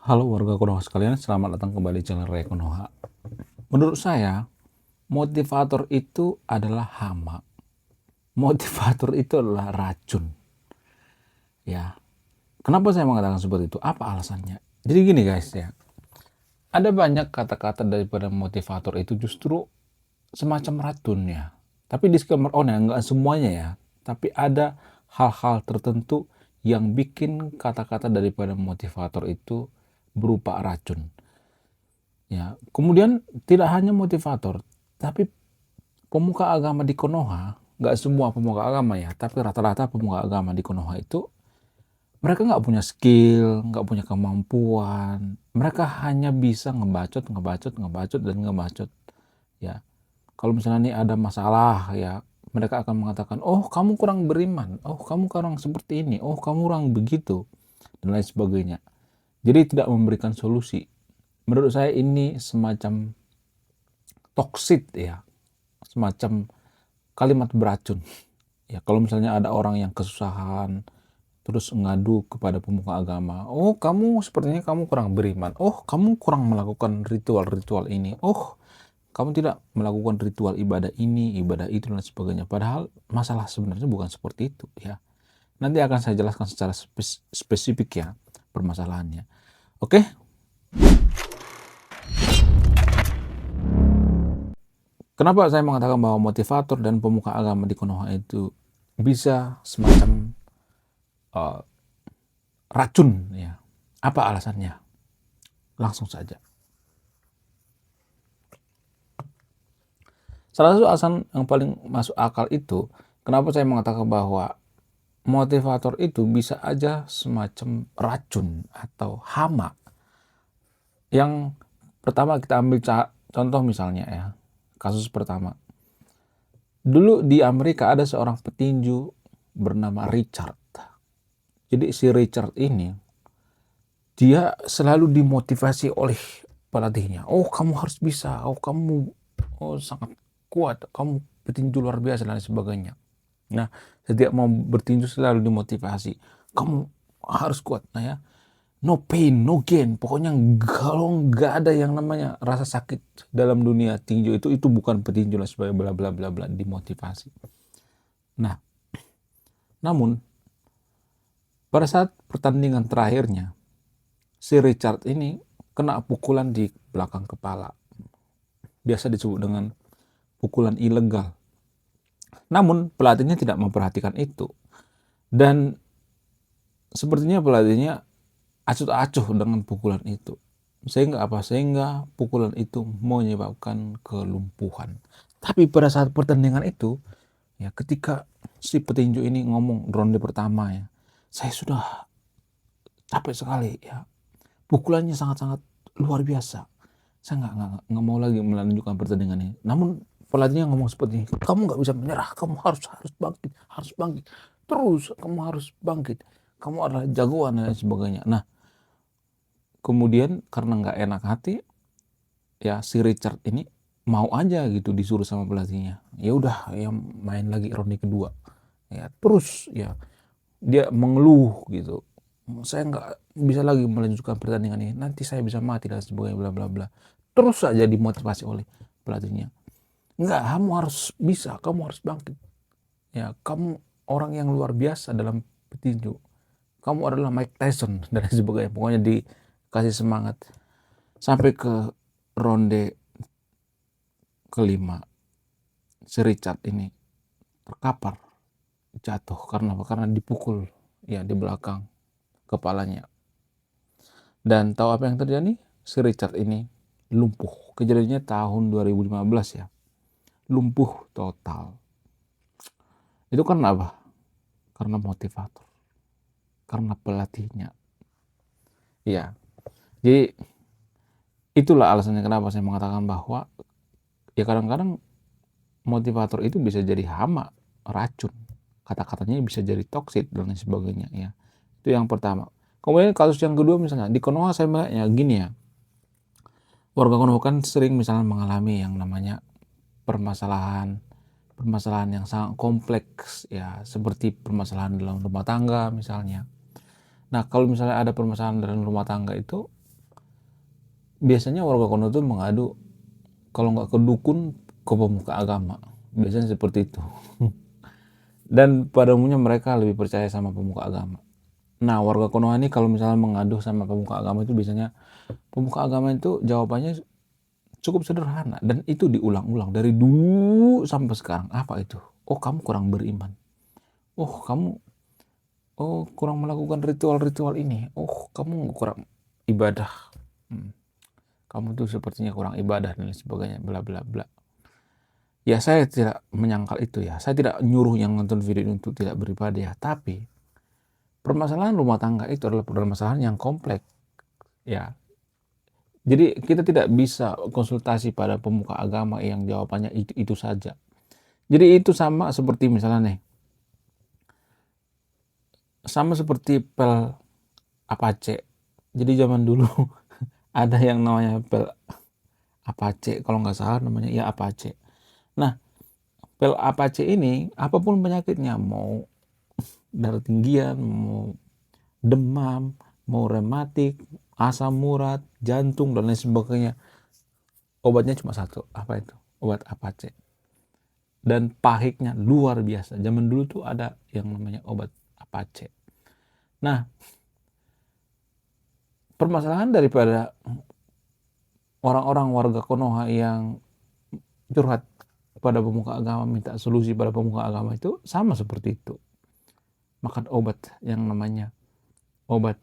Halo warga Konoha sekalian, selamat datang kembali di channel Ray Konoha. Menurut saya, motivator itu adalah hama. Motivator itu adalah racun. Ya, kenapa saya mengatakan seperti itu? Apa alasannya? Jadi gini guys ya, ada banyak kata-kata daripada motivator itu justru semacam racun ya. Tapi disclaimer ya, nggak semuanya ya. Tapi ada hal-hal tertentu yang bikin kata-kata daripada motivator itu berupa racun. Ya, kemudian tidak hanya motivator, tapi pemuka agama di Konoha, nggak semua pemuka agama ya, tapi rata-rata pemuka agama di Konoha itu mereka nggak punya skill, nggak punya kemampuan, mereka hanya bisa ngebacot dan ngebacot. Ya, kalau misalnya nih ada masalah ya, mereka akan mengatakan, oh kamu kurang beriman, oh kamu kurang seperti ini, oh kamu kurang begitu, dan lain sebagainya. Jadi tidak memberikan solusi. Menurut saya ini semacam toxic ya, semacam kalimat beracun. Ya, kalau misalnya ada orang yang kesusahan, terus ngadu kepada pemuka agama, oh kamu sepertinya kamu kurang beriman, oh kamu kurang melakukan ritual-ritual ini, oh kamu tidak melakukan ritual ibadah ini, ibadah itu, dan sebagainya. Padahal masalah sebenarnya bukan seperti itu ya. Nanti akan saya jelaskan secara spesifik ya permasalahannya. Oke, kenapa saya mengatakan bahwa motivator dan pemuka agama di Konoha itu bisa semacam uh, racun ya? Apa alasannya? Langsung saja. Salah satu alasan yang paling masuk akal itu, kenapa saya mengatakan bahwa motivator itu bisa aja semacam racun atau hama. Yang pertama kita ambil contoh misalnya ya, kasus pertama. Dulu di Amerika ada seorang petinju bernama Richard. Jadi si Richard ini, dia selalu dimotivasi oleh pelatihnya. Oh kamu harus bisa, oh kamu sangat kuat, kamu petinju luar biasa dan sebagainya. Nah, setiap mau bertinju selalu dimotivasi. Kamu harus kuat. Nah ya, no pain, no gain. Pokoknya kalau nggak ada yang namanya rasa sakit dalam dunia tinju itu bukan petinju lah, sebagai bla bla bla bla, dimotivasi. Nah, namun pada saat pertandingan terakhirnya, si Richard ini kena pukulan di belakang kepala. Biasa disebut dengan pukulan ilegal. Namun pelatihnya tidak memperhatikan itu. Dan sepertinya pelatihnya acuh-acuh dengan pukulan itu. Sehingga apa? Sehingga pukulan itu menyebabkan kelumpuhan. Tapi pada saat pertandingan itu, ya ketika si petinju ini ngomong ronde pertama ya, saya sudah capek sekali ya. Pukulannya sangat-sangat luar biasa. Saya nggak mau lagi melanjutkan pertandingan ini. Namun pelatihnya ngomong seperti ini, kamu nggak bisa menyerah, kamu harus bangkit, terus kamu harus bangkit, kamu adalah jagoan dan sebagainya. Nah, kemudian karena nggak enak hati, ya si Richard ini mau aja gitu disuruh sama pelatihnya. Ya udah, ya main lagi ronde kedua. Ya terus ya dia mengeluh gitu. Saya nggak bisa lagi melanjutkan pertandingan ini. Nanti saya bisa mati dan sebagainya bla bla bla. Terus saja dimotivasi oleh pelatihnya. Enggak, kamu harus bisa, kamu harus bangkit. Ya, kamu orang yang luar biasa dalam petinju. Kamu adalah Mike Tyson dan sebagainya. Pokoknya dikasih semangat. Sampai ke ronde kelima, si Richard ini terkapar, jatuh karena apa? Karena dipukul ya di belakang kepalanya. Dan tahu apa yang terjadi? Si Richard ini lumpuh. Kejadiannya tahun 2015 ya. Lumpuh total. Itu karena apa? Karena motivator. Karena pelatihnya. Ya. Jadi itulah alasannya kenapa saya mengatakan bahwa ya kadang-kadang motivator itu bisa jadi hama, racun. Kata-katanya bisa jadi toksik dan lain sebagainya ya. Itu yang pertama. Kemudian kasus yang kedua misalnya di Konoha saya melihatnya gini ya. Warga Konoha kan sering misalnya mengalami yang namanya permasalahan yang sangat kompleks ya, seperti permasalahan dalam rumah tangga misalnya. Nah, kalau misalnya ada permasalahan dalam rumah tangga itu biasanya warga Konoha itu mengadu, kalau nggak ke dukun, ke pemuka agama. Biasanya seperti itu. Dan pada umumnya mereka lebih percaya sama pemuka agama. Nah, warga Konoha ini kalau misalnya mengadu sama pemuka agama itu biasanya pemuka agama itu jawabannya cukup sederhana, dan itu diulang-ulang dari dulu sampai sekarang. Apa itu? Oh, kamu kurang beriman. Oh, kamu kurang melakukan ritual-ritual ini. Oh, kamu kurang ibadah. Kamu tuh sepertinya kurang ibadah dan lain sebagainya, bla bla bla. Ya, saya tidak menyangkal itu ya. Saya tidak nyuruh yang nonton video ini untuk tidak beribadah ya. Tapi permasalahan rumah tangga itu adalah permasalahan yang kompleks ya. Jadi kita tidak bisa konsultasi pada pemuka agama yang jawabannya itu saja. Jadi itu sama seperti misalnya nih, sama seperti pel Apache. Jadi zaman dulu ada yang namanya pel Apache, kalau nggak salah namanya ya Apache. Nah, pel Apache ini apapun penyakitnya, mau darah tinggian, mau demam, mau rematik, asam urat, jantung dan lain sebagainya, obatnya cuma satu. Apa itu? Obat Apache. Dan pahitnya luar biasa. Zaman dulu tuh ada yang namanya obat Apache. Nah, permasalahan daripada orang-orang warga Konoha yang curhat pada pemuka agama, minta solusi pada pemuka agama itu sama seperti itu. Makan obat yang namanya obat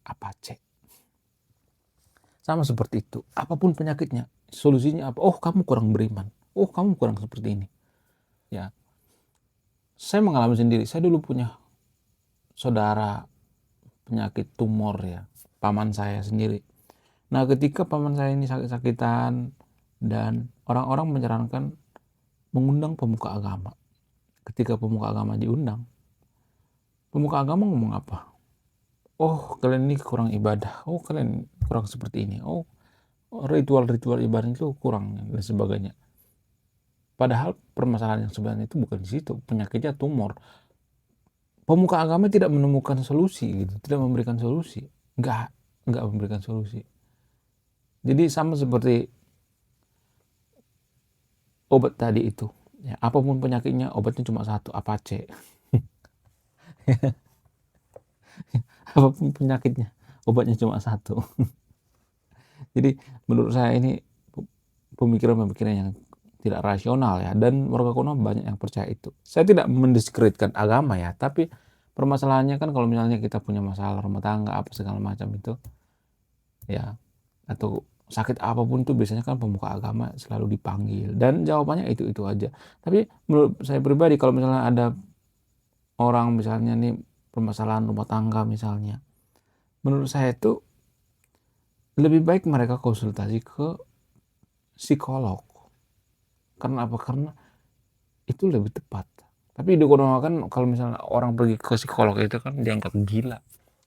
Apache. Sama seperti itu. Apapun penyakitnya, solusinya apa? Oh, kamu kurang beriman. Oh, kamu kurang seperti ini. Ya. Saya mengalami sendiri. Saya dulu punya saudara penyakit tumor ya. Paman saya sendiri. Nah, ketika paman saya ini sakit-sakitan dan orang-orang menyarankan mengundang pemuka agama. Ketika pemuka agama diundang, pemuka agama ngomong apa? Oh, kalian ini kurang ibadah. Oh, kalian kurang seperti ini. Oh, ritual-ritual ibadah itu kurang dan sebagainya. Padahal permasalahan yang sebenarnya itu bukan di situ. Penyakitnya tumor. Pemuka agama tidak menemukan solusi gitu, tidak memberikan solusi. Enggak memberikan solusi. Jadi sama seperti obat tadi itu. Ya, apapun penyakitnya, obatnya cuma satu, Apache. Apapun penyakitnya, obatnya cuma satu. Jadi menurut saya ini pemikiran-pemikiran yang tidak rasional ya, dan warga Konoha banyak yang percaya itu. Saya tidak mendiskreditkan agama ya, tapi permasalahannya kan kalau misalnya kita punya masalah rumah tangga apa segala macam itu ya, atau sakit apapun itu biasanya kan pemuka agama selalu dipanggil dan jawabannya itu aja. Tapi menurut saya pribadi, kalau misalnya ada orang misalnya nih permasalahan rumah tangga misalnya, menurut saya itu lebih baik mereka konsultasi ke psikolog. Karena apa? Karena itu lebih tepat. Tapi di Konoha kan kalau misalnya orang pergi ke psikolog itu kan dianggap gila.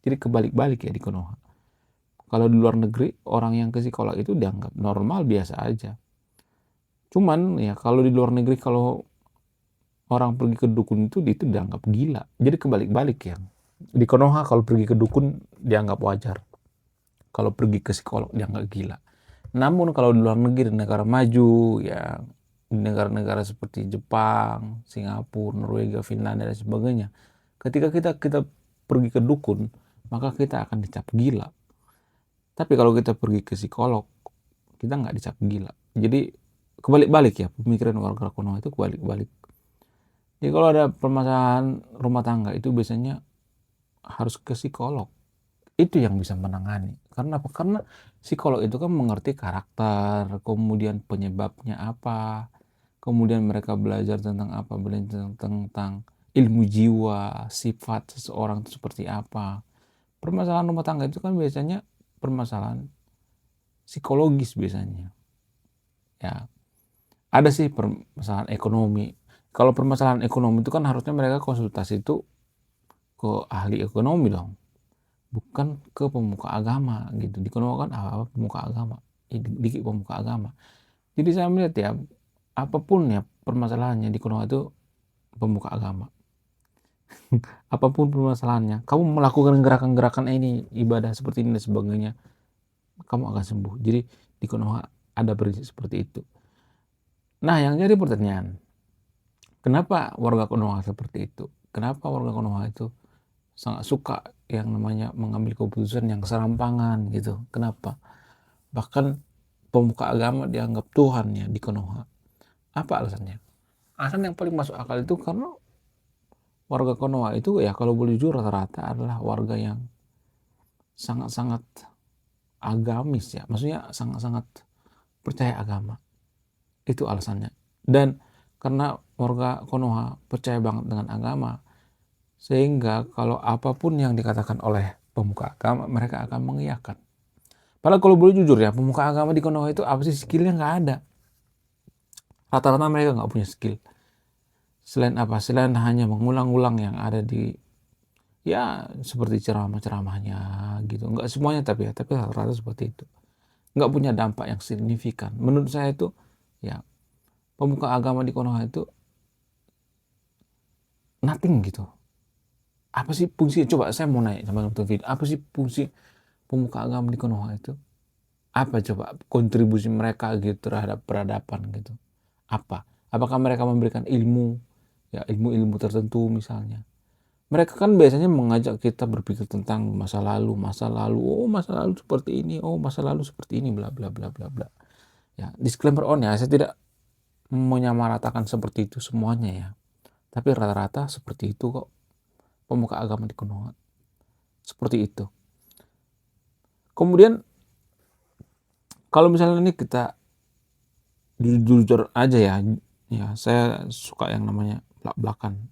Jadi kebalik-balik ya di Konoha. Kalau di luar negeri orang yang ke psikolog itu dianggap normal, biasa aja. Cuman ya kalau di luar negeri kalau orang pergi ke dukun itu dianggap gila. Jadi kebalik-balik ya. Di Konoha kalau pergi ke dukun dianggap wajar. Kalau pergi ke psikolog dianggap gila. Namun kalau di luar negeri, di negara maju ya, negara-negara seperti Jepang, Singapura, Norwegia, Finlandia dan sebagainya, ketika kita pergi ke dukun, maka kita akan dicap gila. Tapi kalau kita pergi ke psikolog, kita nggak dicap gila. Jadi kebalik-balik ya, pemikiran warga Konoha itu kebalik-balik. Jadi kalau ada permasalahan rumah tangga itu biasanya harus ke psikolog. Itu yang bisa menangani. Karena apa? Karena psikolog itu kan mengerti karakter, kemudian penyebabnya apa, kemudian mereka belajar tentang apa, belajar tentang ilmu jiwa, sifat seseorang itu seperti apa. Permasalahan rumah tangga itu kan biasanya permasalahan psikologis biasanya. Ya, ada sih permasalahan ekonomi. Kalau permasalahan ekonomi itu kan harusnya mereka konsultasi itu ke ahli ekonomi dong, bukan ke pemuka agama gitu. Di Konoha kan apa pemuka agama, dikit pemuka agama. Jadi saya melihat ya, apapun ya permasalahannya di Konoha itu pemuka agama. Apapun permasalahannya, kamu melakukan gerakan-gerakan ini, ibadah seperti ini dan sebagainya, kamu akan sembuh. Jadi di Konoha ada prinsip seperti itu. Nah, yang jadi pertanyaan, kenapa warga Konoha seperti itu? Kenapa warga Konoha itu sangat suka yang namanya mengambil keputusan yang serampangan gitu? Kenapa? Bahkan pemuka agama dianggap Tuhan ya di Konoha. Apa alasannya? Alasan yang paling masuk akal itu karena warga Konoha itu ya kalau boleh jujur rata-rata adalah warga yang sangat-sangat agamis ya. Maksudnya sangat-sangat percaya agama. Itu alasannya. Dan karena warga Konoha percaya banget dengan agama, sehingga kalau apapun yang dikatakan oleh pemuka agama, mereka akan mengiyakan. Padahal kalau boleh jujur ya, pemuka agama di Konoha itu apa sih, skillnya nggak ada. Rata-rata mereka nggak punya skill. Selain apa? Selain hanya mengulang-ulang yang ada di, ya seperti ceramah-ceramahnya gitu. Nggak semuanya tapi ya, tapi rata-rata seperti itu. Nggak punya dampak yang signifikan. Menurut saya itu, ya pemuka agama di Konoha itu nothing gitu. Apa sih fungsi? Coba saya mau nanya sama Dr. Fit, apa sih fungsi pemuka agama di Konoha itu? Apa coba kontribusi mereka gitu terhadap peradaban gitu? Apa? Apakah mereka memberikan ilmu, ya ilmu-ilmu tertentu misalnya? Mereka kan biasanya mengajak kita berpikir tentang masa lalu, oh masa lalu seperti ini, oh masa lalu seperti ini, bla bla bla bla bla. Ya, disclaimer on ya, saya tidak menyamaratakan seperti itu semuanya ya. Tapi rata-rata seperti itu kok pemuka agama di Konoha. Seperti itu. Kemudian kalau misalnya ini kita jujur aja ya, ya saya suka yang namanya belak-belakan.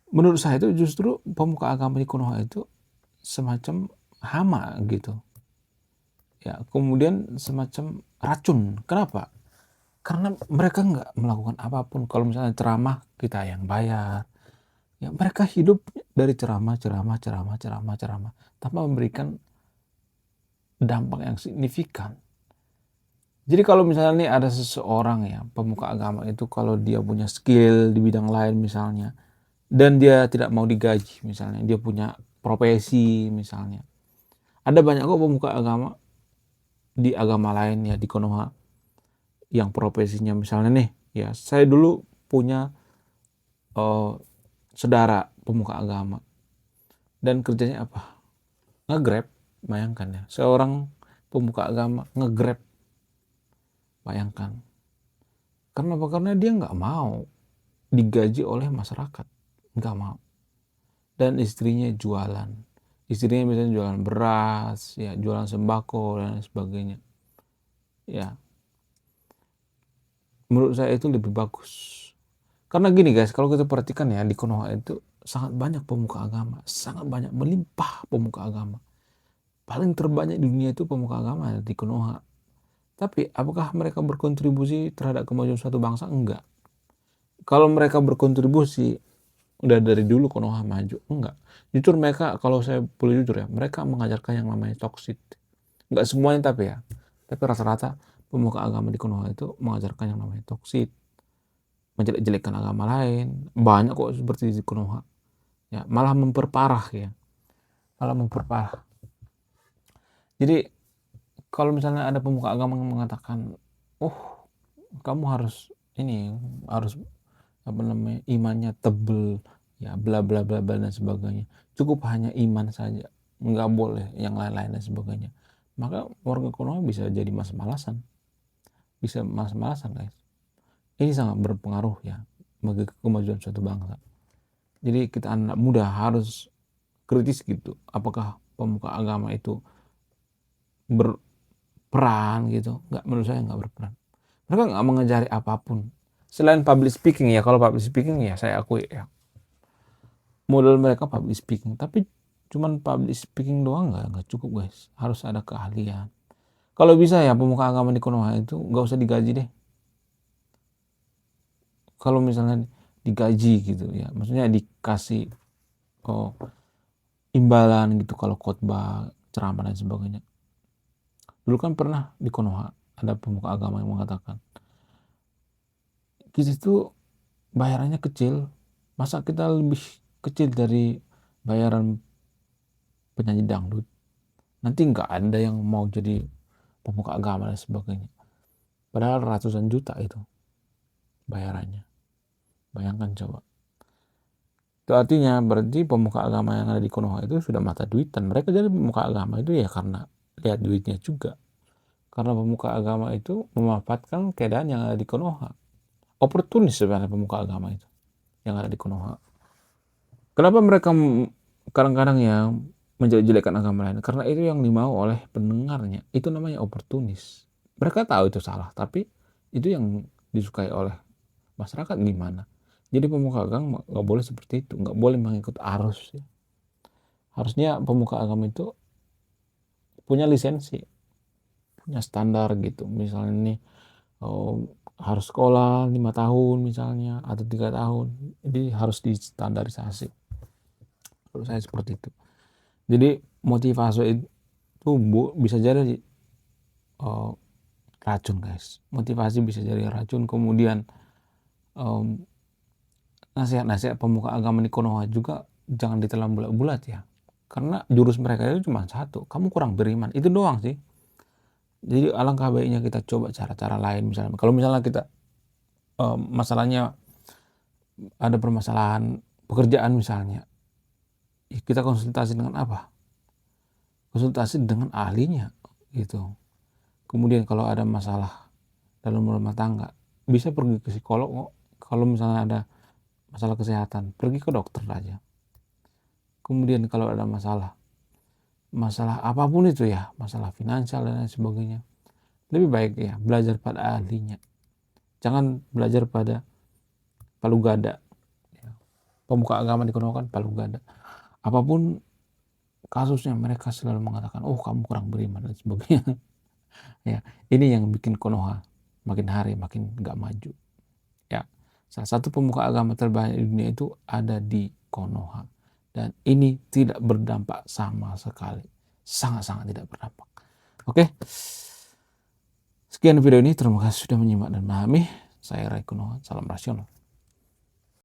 Menurut saya itu justru pemuka agama di Konoha itu semacam hama gitu. Ya, kemudian semacam racun. Kenapa? Karena mereka nggak melakukan apapun. Kalau misalnya ceramah, kita yang bayar. Ya, mereka hidup dari ceramah, tanpa memberikan dampak yang signifikan. Jadi kalau misalnya nih ada seseorang ya, pemuka agama itu kalau dia punya skill di bidang lain misalnya, dan dia tidak mau digaji misalnya, dia punya profesi misalnya. Ada banyak kok pemuka agama di agama lain ya, di Konoha, yang profesinya misalnya nih, ya saya dulu punya saudara pemuka agama, dan kerjanya apa? Nge-grab. Bayangkan ya, seorang pemuka agama nge-grab. Bayangkan. Karena apa? Karena dia nggak mau digaji oleh masyarakat. Nggak mau. Dan istrinya jualan. Istrinya misalnya jualan beras, ya jualan sembako dan sebagainya. Ya, menurut saya itu lebih bagus. Karena gini guys, kalau kita perhatikan ya, di Konoha itu sangat banyak pemuka agama, sangat banyak, melimpah pemuka agama. Paling terbanyak di dunia itu pemuka agama di Konoha. Tapi apakah mereka berkontribusi terhadap kemajuan suatu bangsa? Enggak. Kalau mereka berkontribusi, udah dari dulu Konoha maju? Enggak. Jujur mereka, kalau saya boleh jujur ya, mereka mengajarkan yang namanya toksit. Enggak semuanya tapi ya. Tapi rata-rata pemuka agama di Konoha itu mengajarkan yang namanya toksit. Menjelek-jelekkan agama lain. Banyak kok seperti di Konoha. Ya, malah memperparah ya. Malah memperparah. Jadi kalau misalnya ada pemuka agama yang mengatakan, oh kamu harus ini, harus apa namanya, imannya tebel, ya bla bla bla bla dan sebagainya. Cukup hanya iman saja, nggak boleh yang lain-lain dan sebagainya. Maka warga Konoha bisa jadi malas-malasan, bisa malas-malasan guys. Ini sangat berpengaruh ya bagi kemajuan suatu bangsa. Jadi kita anak muda harus kritis gitu. Apakah pemuka agama itu berperan gitu? Nggak, menurut saya nggak berperan. Mereka nggak mengajari apapun. Selain public speaking ya, kalau public speaking ya saya akui ya, modal mereka public speaking. Tapi cuman public speaking doang nggak cukup guys. Harus ada keahlian. Kalau bisa ya pemuka agama di Konoha itu nggak usah digaji deh. Kalau misalnya digaji gitu ya, maksudnya dikasih oh, imbalan gitu kalau khotbah, ceramah dan sebagainya. Dulu kan pernah di Konoha ada pemuka agama yang mengatakan, kita itu bayarannya kecil, masa kita lebih kecil dari bayaran penyanyi dangdut? Nanti nggak ada yang mau jadi pemuka agama dan sebagainya. Padahal ratusan juta itu bayarannya. Bayangkan coba. Itu artinya berarti pemuka agama yang ada di Konoha itu sudah mata duitan. Mereka jadi pemuka agama itu ya karena lihat duitnya juga. Karena pemuka agama itu memanfaatkan keadaan yang ada di Konoha. Oportunis sebenarnya pemuka agama itu yang ada di Konoha. Kenapa mereka kadang-kadang ya menjelek-jelekan agama lain? Karena itu yang dimau oleh pendengarnya. Itu namanya oportunis. Mereka tahu itu salah, tapi itu yang disukai oleh masyarakat gimana? Jadi pemuka agama nggak boleh seperti itu, nggak boleh mengikut arus. Ya. Harusnya pemuka agama itu punya lisensi, punya standar gitu. Misalnya nih harus sekolah 5 tahun misalnya atau 3 tahun, jadi harus distandarisasi. Menurut saya seperti itu. Jadi motivasi itu bisa jadi racun guys. Motivasi bisa jadi racun. Kemudian nasihat-nasihat pemuka agama di Konoha juga jangan ditelan bulat-bulat ya. Karena jurus mereka itu cuma satu, kamu kurang beriman. Itu doang sih. Jadi alangkah baiknya kita coba cara-cara lain misalnya. Kalau misalnya kita masalahnya ada permasalahan pekerjaan misalnya, kita konsultasi dengan apa? Konsultasi dengan ahlinya gitu. Kemudian kalau ada masalah dalam rumah tangga, bisa pergi ke psikolog. Kalau misalnya ada masalah kesehatan, pergi ke dokter aja. Kemudian kalau ada masalah apapun itu ya, masalah finansial dan lain sebagainya, lebih baik ya belajar pada ahlinya. Jangan belajar pada palu gada. Pemuka agama di Konoha kan palu gada. Apapun kasusnya mereka selalu mengatakan, oh kamu kurang beriman dan sebagainya. Ya, ini yang bikin Konoha makin hari makin nggak maju. Ya, salah satu pemuka agama terbanyak di dunia itu ada di Konoha. Dan ini tidak berdampak sama sekali. Sangat-sangat tidak berdampak. Oke. Sekian video ini. Terima kasih sudah menyimak dan memahami. Saya Ray Konoha. Salam rasional.